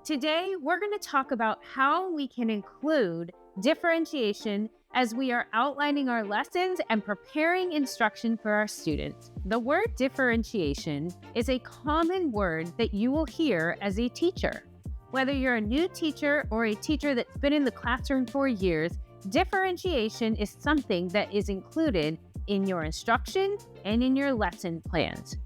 Today, we're going to talk about how we can include differentiation as we are outlining our lessons and preparing instruction for our students. The word differentiation is a common word that you will hear as a teacher. Whether you're a new teacher or a teacher that's been in the classroom for years, differentiation is something that is included in your instruction and in your lesson plans.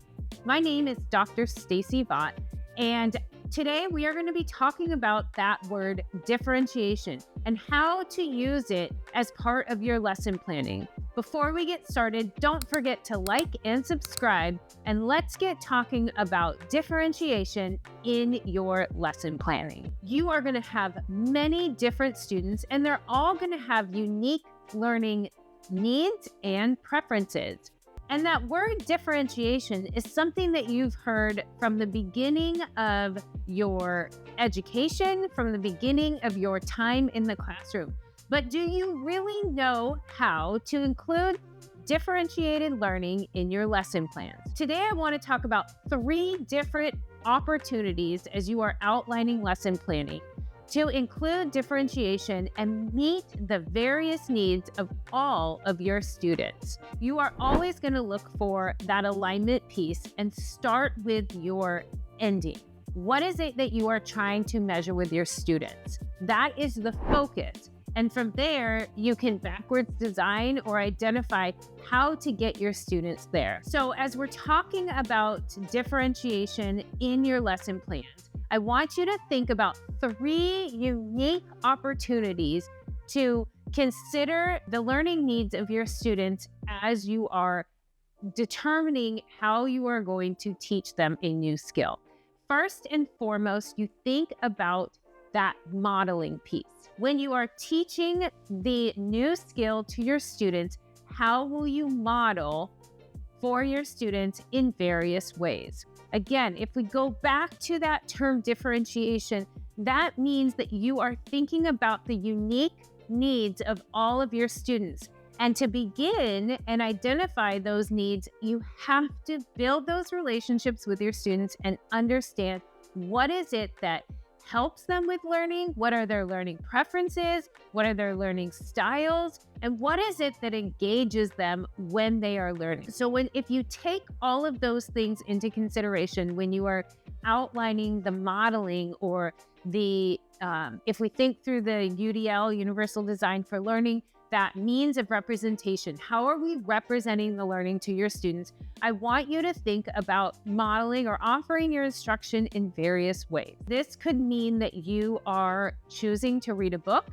My name is Dr. Stacy Vaught, and today we are going to be talking about that word differentiation and how to use it as part of your lesson planning. Before we get started, don't forget to like and subscribe, and let's get talking about differentiation in your lesson planning. You are going to have many different students, and they're all going to have unique learning needs and preferences. And that word differentiation is something that you've heard from the beginning of your education, from the beginning of your time in the classroom. But do you really know how to include differentiated learning in your lesson plans? Today, I want to talk about 3 different opportunities as you are outlining lesson planning to include differentiation and meet the various needs of all of your students. You are always going to look for that alignment piece and start with your ending. What is it that you are trying to measure with your students? That is the focus. And from there, you can backwards design or identify how to get your students there. So as we're talking about differentiation in your lesson plans, I want you to think about 3 unique opportunities to consider the learning needs of your students as you are determining how you are going to teach them a new skill. First and foremost, you think about that modeling piece. When you are teaching the new skill to your students, how will you model for your students in various ways? Again, if we go back to that term differentiation, that means that you are thinking about the unique needs of all of your students. And to begin and identify those needs, you have to build those relationships with your students and understand what is it that helps them with learning, what are their learning preferences, what are their learning styles, and what is it that engages them when they are learning. So if you take all of those things into consideration when you are outlining the modeling or the, if we think through the UDL, Universal Design for Learning, that means of representation. How are we representing the learning to your students? I want you to think about modeling or offering your instruction in various ways. This could mean that you are choosing to read a book,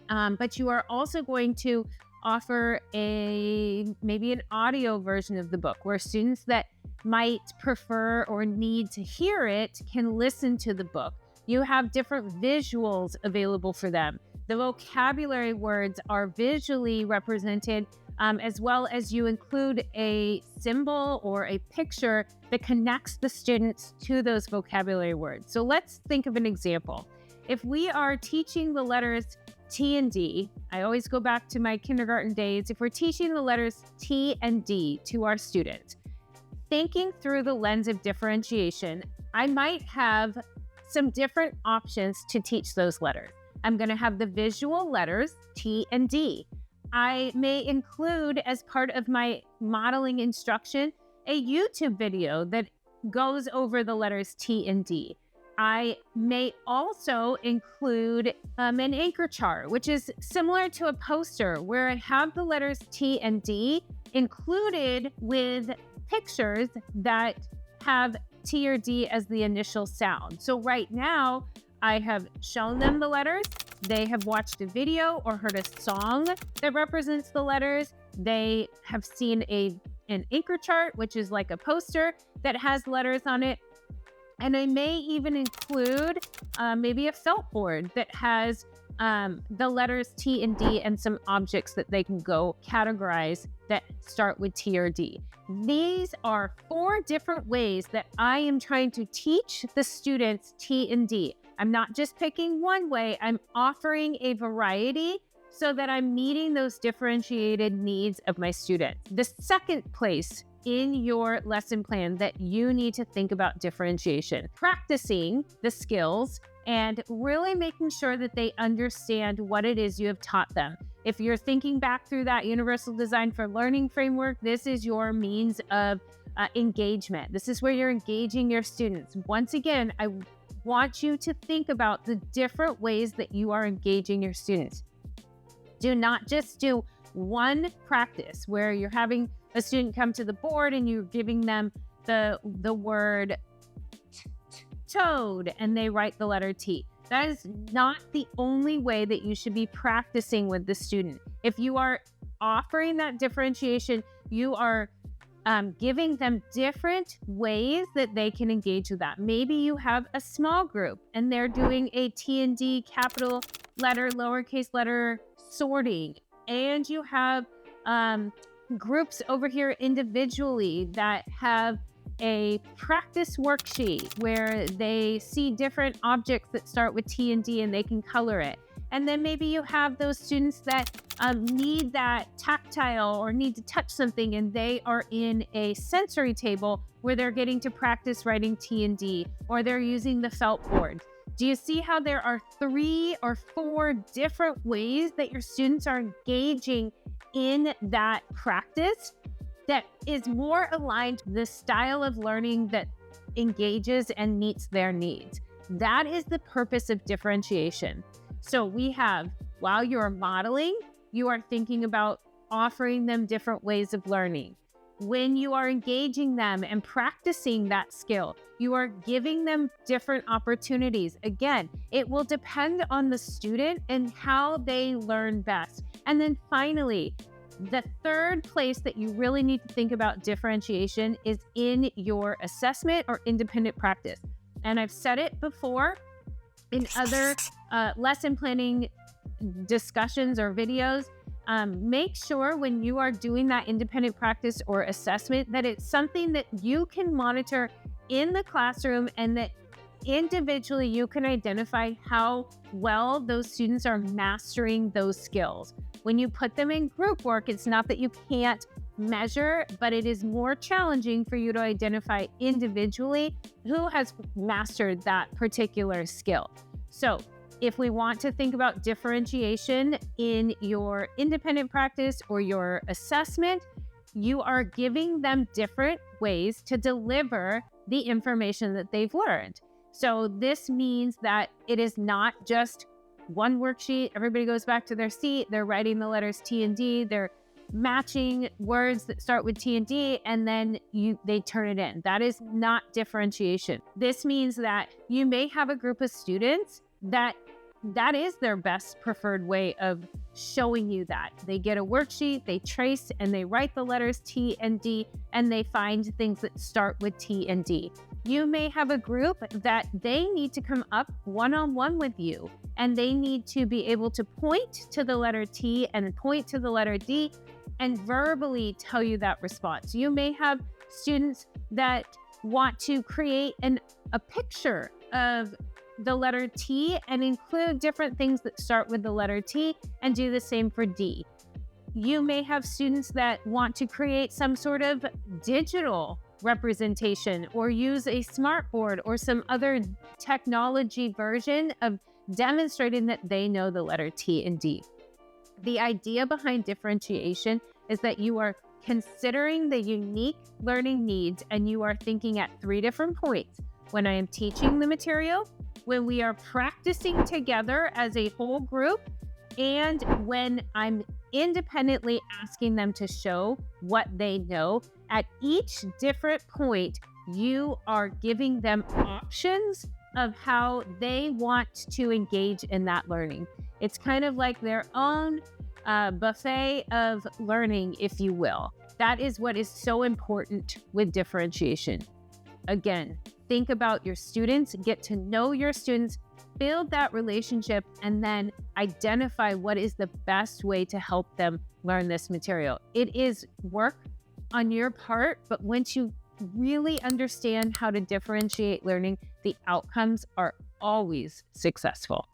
but you are also going to offer maybe an audio version of the book where students that might prefer or need to hear it can listen to the book. You have different visuals available for them. The vocabulary words are visually represented, as well as you include a symbol or a picture that connects the students to those vocabulary words. So let's think of an example. If we are teaching the letters T and D, I always go back to my kindergarten days. If we're teaching the letters T and D to our students, thinking through the lens of differentiation, I might have some different options to teach those letters. I'm going to have the visual letters T and D. I may include as part of my modeling instruction a YouTube video that goes over the letters T and D. I may also include an anchor chart, which is similar to a poster where I have the letters T and D included with pictures that have T or D as the initial sound. So right now, I have shown them the letters. They have watched a video or heard a song that represents the letters. They have seen an anchor chart, which is like a poster that has letters on it. And I may even include maybe a felt board that has the letters T and D and some objects that they can go categorize that start with T or D. These are 4 different ways that I am trying to teach the students T and D. I'm not just picking one way, I'm offering a variety so that I'm meeting those differentiated needs of my students. The second place in your lesson plan that you need to think about differentiation. Practicing the skills and really making sure that they understand what it is you have taught them. If you're thinking back through that Universal Design for Learning framework, this is your means of engagement. This is where you're engaging your students. Once again, I want you to think about the different ways that you are engaging your students. Do not just do one practice where you're having a student come to the board and you're giving them the word toad and they write the letter T. That is not the only way that you should be practicing with the student. If you are offering that differentiation, you are giving them different ways that they can engage with that. Maybe you have a small group and they're doing a T and D capital letter, lowercase letter sorting, and you have groups over here individually that have a practice worksheet where they see different objects that start with T and D and they can color it. And then maybe you have those students that need that tactile or need to touch something, and they are in a sensory table where they're getting to practice writing T and D, or they're using the felt board. Do you see how there are 3 or 4 different ways that your students are engaging in that practice that is more aligned to the style of learning that engages and meets their needs? That is the purpose of differentiation. So we have, while you're modeling, you are thinking about offering them different ways of learning. When you are engaging them and practicing that skill, you are giving them different opportunities. Again, it will depend on the student and how they learn best. And then finally, the third place that you really need to think about differentiation is in your assessment or independent practice. And I've said it before in other lesson planning discussions or videos. Make sure when you are doing that independent practice or assessment that it's something that you can monitor in the classroom and that individually you can identify how well those students are mastering those skills. When you put them in group work, it's not that you can't measure, but it is more challenging for you to identify individually who has mastered that particular skill. So if we want to think about differentiation in your independent practice or your assessment, you are giving them different ways to deliver the information that they've learned. So this means that it is not just one worksheet, everybody goes back to their seat, they're writing the letters T and D, they're matching words that start with T and D, and then they turn it in. That is not differentiation. This means that you may have a group of students that is their best preferred way of showing you that. They get a worksheet, they trace, and they write the letters T and D, and they find things that start with T and D. You may have a group that they need to come up one-on-one with you, and they need to be able to point to the letter T and point to the letter D and verbally tell you that response. You may have students that want to create a picture of the letter T and include different things that start with the letter T and do the same for D. You may have students that want to create some sort of digital representation or use a smartboard or some other technology version of demonstrating that they know the letter T and D. The idea behind differentiation is that you are considering the unique learning needs and you are thinking at 3 different points. When I am teaching the material, when we are practicing together as a whole group, and when I'm independently asking them to show what they know. At each different point, you are giving them options of how they want to engage in that learning. It's kind of like their own buffet of learning, if you will. That is what is so important with differentiation. Again, think about your students, get to know your students, build that relationship, and then identify what is the best way to help them learn this material. It is work on your part, but once you really understand how to differentiate learning, the outcomes are always successful.